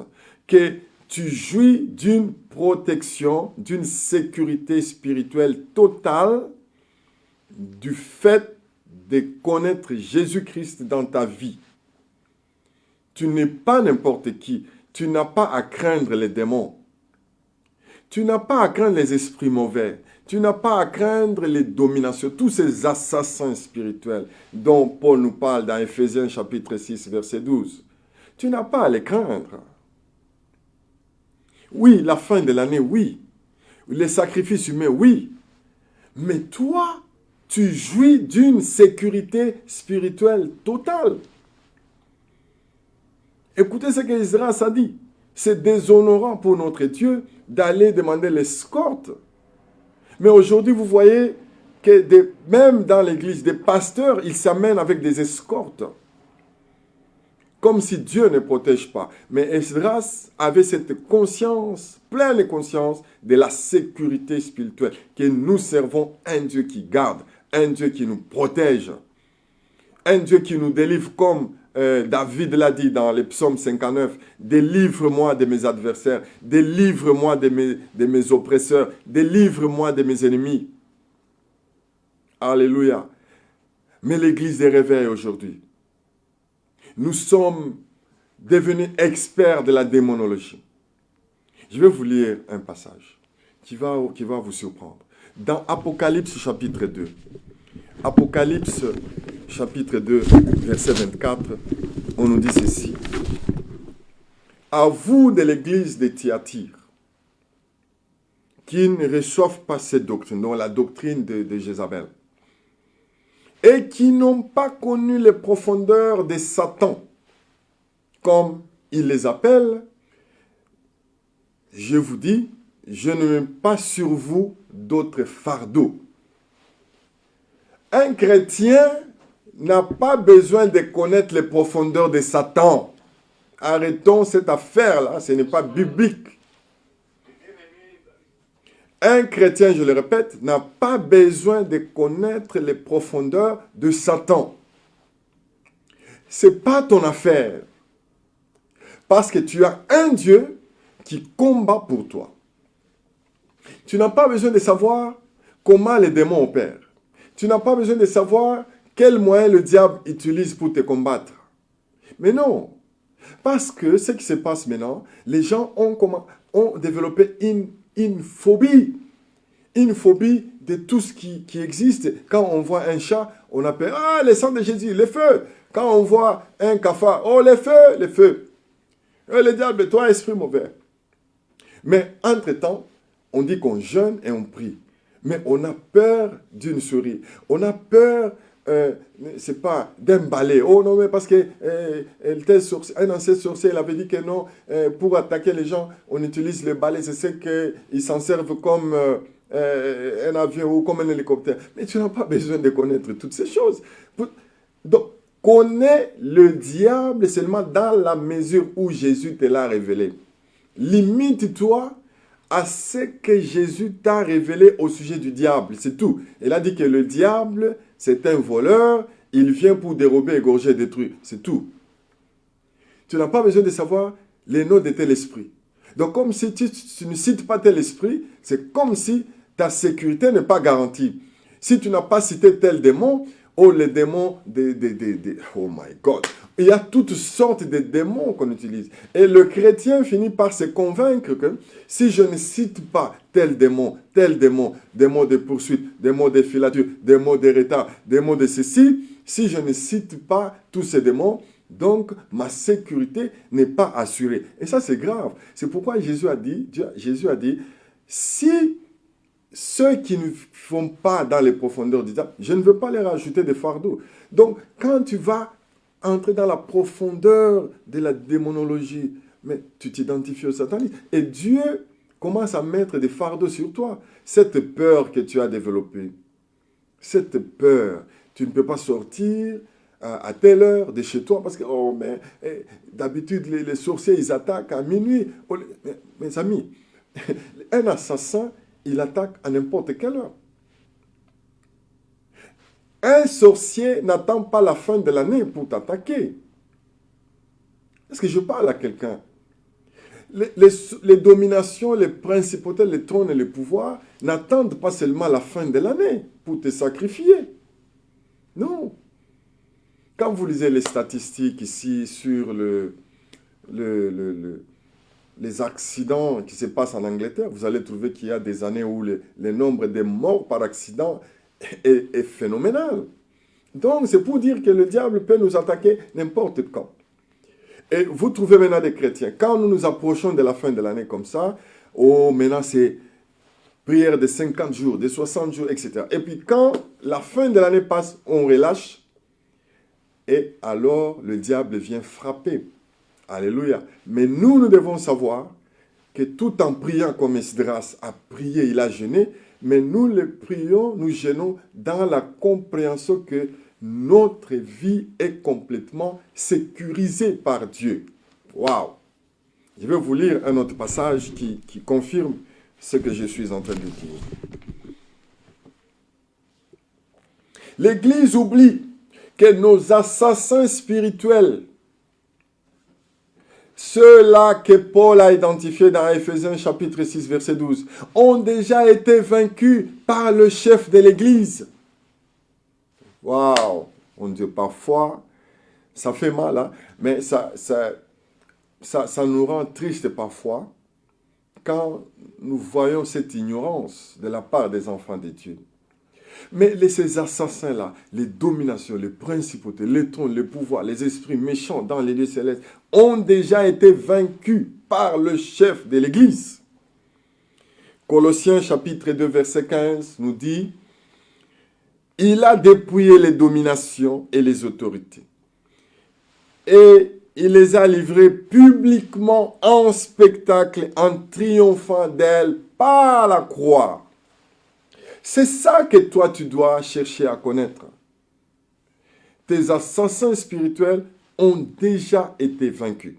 que tu jouis d'une protection, d'une sécurité spirituelle totale du fait de connaître Jésus-Christ dans ta vie. Tu n'es pas n'importe qui. Tu n'as pas à craindre les démons. Tu n'as pas à craindre les esprits mauvais. Tu n'as pas à craindre les dominations, tous ces assassins spirituels dont Paul nous parle dans Éphésiens chapitre 6, verset 12. Tu n'as pas à les craindre. Oui, la fin de l'année, oui. Les sacrifices humains, oui. Mais toi, tu jouis d'une sécurité spirituelle totale. Écoutez ce qu'Israël a dit. C'est déshonorant pour notre Dieu d'aller demander l'escorte. Mais aujourd'hui, vous voyez que même dans l'église, des pasteurs, ils s'amènent avec des escortes. Comme si Dieu ne protège pas. Mais Esdras avait cette conscience, pleine conscience de la sécurité spirituelle, que nous servons un Dieu qui garde, un Dieu qui nous protège, un Dieu qui nous délivre comme David l'a dit dans le psaume 59, délivre-moi de mes adversaires, délivre-moi de mes oppresseurs, délivre-moi de mes ennemis. Alléluia. Mais l'église des réveils aujourd'hui, nous sommes devenus experts de la démonologie. Je vais vous lire un passage qui va vous surprendre. Dans Apocalypse chapitre 2. Apocalypse chapitre 2, verset 24, on nous dit ceci. À vous de l'église de Thyatire, qui ne reçoivent pas cette doctrine, donc la doctrine de Jézabel, et qui n'ont pas connu les profondeurs de Satan, comme il les appelle, je vous dis, je ne mets pas sur vous d'autres fardeaux. Un chrétien n'a pas besoin de connaître les profondeurs de Satan. Arrêtons cette affaire-là, ce n'est pas biblique. Un chrétien, je le répète, n'a pas besoin de connaître les profondeurs de Satan. Ce n'est pas ton affaire. Parce que tu as un Dieu qui combat pour toi. Tu n'as pas besoin de savoir comment les démons opèrent. Tu n'as pas besoin de savoir quels moyens le diable utilise pour te combattre. Mais non. Parce que ce qui se passe maintenant, les gens ont développé une phobie. Une phobie de tout ce qui existe. Quand on voit un chat, on appelle « Ah, le sang de Jésus, le feu !» Quand on voit un cafard, « Oh, le feu, le feu !» Le diable, toi, esprit mauvais. Mais entre-temps, on dit qu'on jeûne et on prie. Mais on a peur d'une souris. On a peur, c'est pas d'un balai. Oh non, mais parce que un ancien sorcier, il avait dit que non, pour attaquer les gens, on utilise le balai. C'est ce qu'ils s'en servent comme un avion ou comme un hélicoptère. Mais tu n'as pas besoin de connaître toutes ces choses. Donc, connais le diable seulement dans la mesure où Jésus te l'a révélé. Limite-toi à ce que Jésus t'a révélé au sujet du diable, c'est tout. Il a dit que le diable, c'est un voleur, il vient pour dérober, égorger, détruire, c'est tout. Tu n'as pas besoin de savoir les noms de tel esprit. Donc comme si tu ne cites pas tel esprit, c'est comme si ta sécurité n'est pas garantie. Si tu n'as pas cité tel démon, oh les démons, oh my God. Il y a toutes sortes de démons qu'on utilise. Et le chrétien finit par se convaincre que si je ne cite pas tel démon, démon de poursuite, démon de filature, démon de retard, démon de ceci, si je ne cite pas tous ces démons, donc ma sécurité n'est pas assurée. Et ça c'est grave. C'est pourquoi Jésus a dit, si ceux qui ne font pas dans les profondeurs du diable, je ne veux pas les rajouter des fardeaux. Donc quand tu vas entrer dans la profondeur de la démonologie, mais tu t'identifies au satanisme. Et Dieu commence à mettre des fardeaux sur toi. Cette peur que tu as développée, cette peur, tu ne peux pas sortir à telle heure de chez toi parce que, oh, mais d'habitude, les sorciers, ils attaquent à minuit. Oh, mes amis, un assassin, il attaque à n'importe quelle heure. Un sorcier n'attend pas la fin de l'année pour t'attaquer. Est-ce que je parle à quelqu'un? Les dominations, les principautés, les trônes et les pouvoirs n'attendent pas seulement la fin de l'année pour te sacrifier. Non. Quand vous lisez les statistiques ici sur les accidents qui se passent en Angleterre, vous allez trouver qu'il y a des années où le nombre de morts par accident est phénoménal. Donc, c'est pour dire que le diable peut nous attaquer n'importe quand. Et vous trouvez maintenant des chrétiens. Quand nous nous approchons de la fin de l'année comme ça, oh, maintenant c'est prière de 50 jours, de 60 jours, etc. Et puis quand la fin de l'année passe, on relâche. Et alors, le diable vient frapper Alléluia. Mais nous devons savoir que tout en priant comme Esdras a prié, il a jeûné, mais nous le prions, nous jeûnons dans la compréhension que notre vie est complètement sécurisée par Dieu. Waouh! Je vais vous lire un autre passage qui confirme ce que je suis en train de dire. L'Église oublie que nos assassins spirituels, ceux-là que Paul a identifiés dans Éphésiens chapitre 6, verset 12, ont déjà été vaincus par le chef de l'Église. Waouh! On dit parfois, ça fait mal, hein? Mais ça nous rend triste parfois quand nous voyons cette ignorance de la part des enfants de Dieu. Mais ces assassins-là, les dominations, les principautés, les trônes, les pouvoirs, les esprits méchants dans les lieux célestes ont déjà été vaincus par le chef de l'Église. Colossiens chapitre 2 verset 15 nous dit « Il a dépouillé les dominations et les autorités. Et il les a livrées publiquement en spectacle, en triomphant d'elles par la croix. » C'est ça que toi, tu dois chercher à connaître. Tes assassins spirituels ont déjà été vaincus.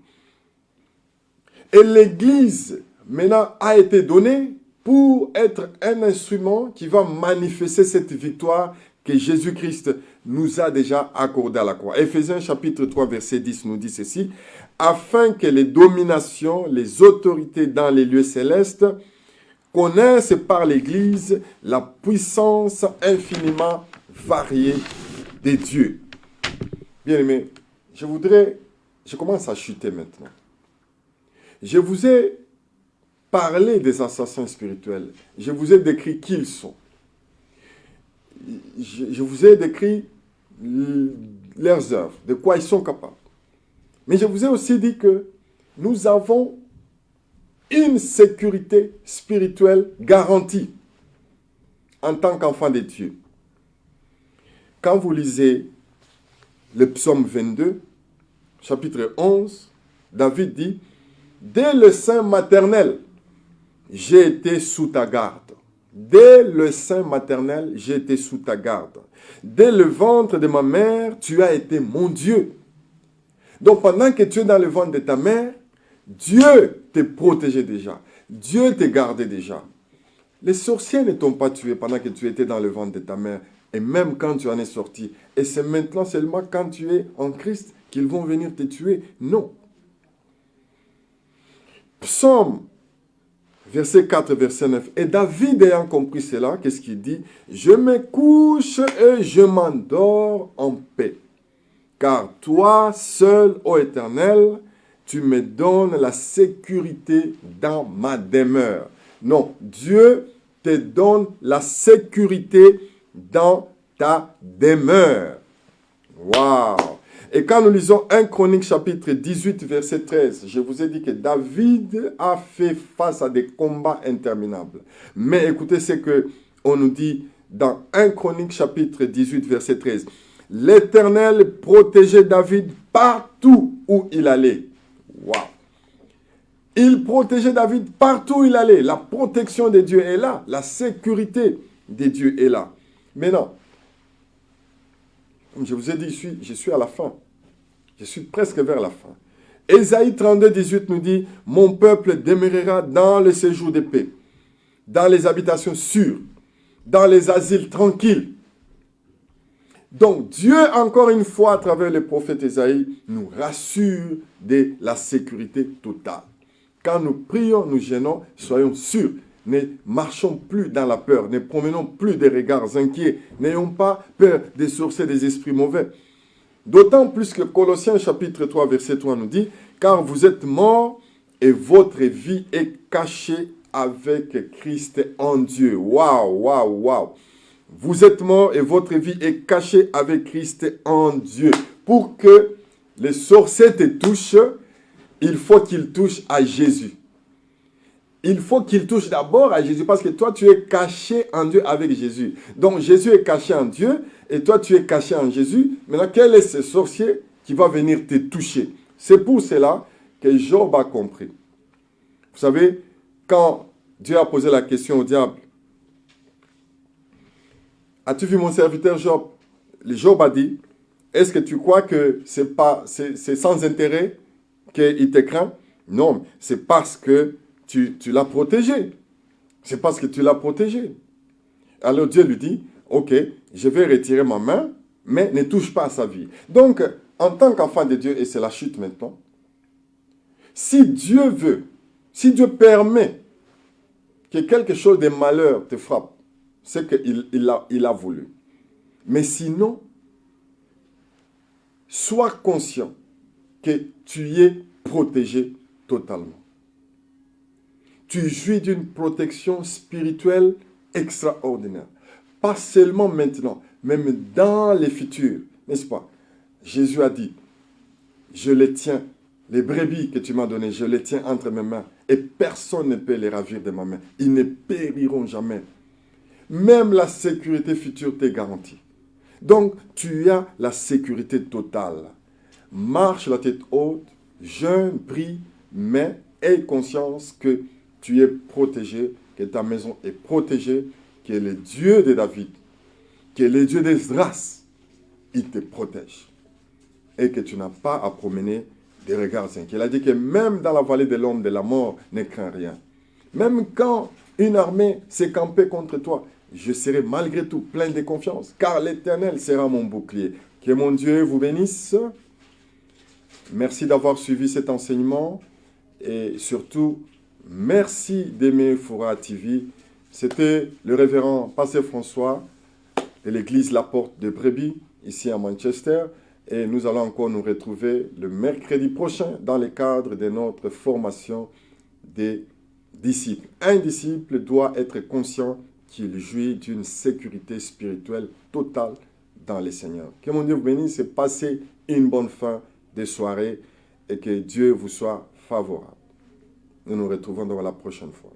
Et l'Église, maintenant, a été donnée pour être un instrument qui va manifester cette victoire que Jésus-Christ nous a déjà accordée à la croix. Éphésiens chapitre 3, verset 10 nous dit ceci, « Afin que les dominations, les autorités dans les lieux célestes connaissent par l'Église la puissance infiniment variée des dieux. » Bien-aimés, je commence à chuter maintenant. Je vous ai parlé des assassins spirituels. Je vous ai décrit qui ils sont. Je vous ai décrit leurs œuvres, de quoi ils sont capables. Mais je vous ai aussi dit que nous avons une sécurité spirituelle garantie en tant qu'enfant de Dieu. Quand vous lisez le psaume 22, chapitre 11, David dit « Dès le sein maternel, j'ai été sous ta garde. Dès le sein maternel, j'ai été sous ta garde. Dès le ventre de ma mère, tu as été mon Dieu. » Donc pendant que tu es dans le ventre de ta mère, Dieu te protégeait déjà. Dieu te gardait déjà. Les sorciers ne t'ont pas tué pendant que tu étais dans le ventre de ta mère. Et même quand tu en es sorti. Et c'est maintenant seulement quand tu es en Christ qu'ils vont venir te tuer. Non. Psaume, verset 4, verset 9. Et David ayant compris cela, qu'est-ce qu'il dit? Je me couche et je m'endors en paix. Car toi seul, ô Éternel, tu me donnes la sécurité dans ma demeure. Non, Dieu te donne la sécurité dans ta demeure. Waouh! Et quand nous lisons 1 Chronique chapitre 18 verset 13, je vous ai dit que David a fait face à des combats interminables. Mais écoutez ce que on nous dit dans 1 Chronique chapitre 18 verset 13. L'Éternel protégeait David partout où il allait. Waouh! Il protégeait David partout où il allait. La protection de Dieu est là. La sécurité de Dieu est là. Maintenant, comme je vous ai dit, je suis à la fin. Je suis presque vers la fin. Ésaïe 32, 18 nous dit, « Mon peuple demeurera dans le séjour de paix, dans les habitations sûres, dans les asiles tranquilles. » Donc, Dieu, encore une fois, à travers le prophète Ésaïe, nous rassure de la sécurité totale. Quand nous prions, nous jeûnons, soyons sûrs. Ne marchons plus dans la peur, ne promenons plus des regards inquiets, n'ayons pas peur des sorciers, des esprits mauvais. D'autant plus que Colossiens chapitre 3, verset 3 nous dit, « Car vous êtes morts et votre vie est cachée avec Christ en Dieu. » Waouh, waouh, waouh. Vous êtes morts et votre vie est cachée avec Christ en Dieu. Pour que les sorciers te touchent, il faut qu'ils touchent à Jésus. Il faut qu'il touche d'abord à Jésus parce que toi, tu es caché en Dieu avec Jésus. Donc, Jésus est caché en Dieu et toi, tu es caché en Jésus. Maintenant, quel est ce sorcier qui va venir te toucher? C'est pour cela que Job a compris. Vous savez, quand Dieu a posé la question au diable, as-tu vu mon serviteur Job? Le Job a dit, est-ce que tu crois que c'est sans intérêt qu'il te craint? Non, c'est parce que tu l'as protégé. C'est parce que tu l'as protégé. Alors Dieu lui dit, ok, je vais retirer ma main, mais ne touche pas à sa vie. Donc, en tant qu'enfant de Dieu, et c'est la chute maintenant, si Dieu veut, si Dieu permet que quelque chose de malheur te frappe, c'est qu'il a voulu. Mais sinon, sois conscient que tu es protégé totalement. Tu jouis d'une protection spirituelle extraordinaire. Pas seulement maintenant, même dans les futurs, n'est-ce pas? Jésus a dit, je les tiens, les brebis que tu m'as données, je les tiens entre mes mains et personne ne peut les ravir de ma main. Ils ne périront jamais. Même la sécurité future t'est garantie. Donc, tu as la sécurité totale. Marche la tête haute, jeûne, prie, mais aie conscience que tu es protégé, que ta maison est protégée, que le Dieu de David, que le Dieu d'Esdras, il te protège. Et que tu n'as pas à promener des regards inquiets. Il a dit que même dans la vallée de l'ombre de la mort, ne crains rien. Même quand une armée s'est campée contre toi, je serai malgré tout plein de confiance, car l'Éternel sera mon bouclier. Que mon Dieu vous bénisse. Merci d'avoir suivi cet enseignement et surtout, merci d'aimer Foura TV. C'était le révérend Pasteur François de l'église La Porte de Brebis, ici à Manchester. Et nous allons encore nous retrouver le mercredi prochain dans le cadre de notre formation des disciples. Un disciple doit être conscient qu'il jouit d'une sécurité spirituelle totale dans le Seigneur. Que mon Dieu vous bénisse et passez une bonne fin de soirée et que Dieu vous soit favorable. Nous nous retrouvons dans la prochaine fois.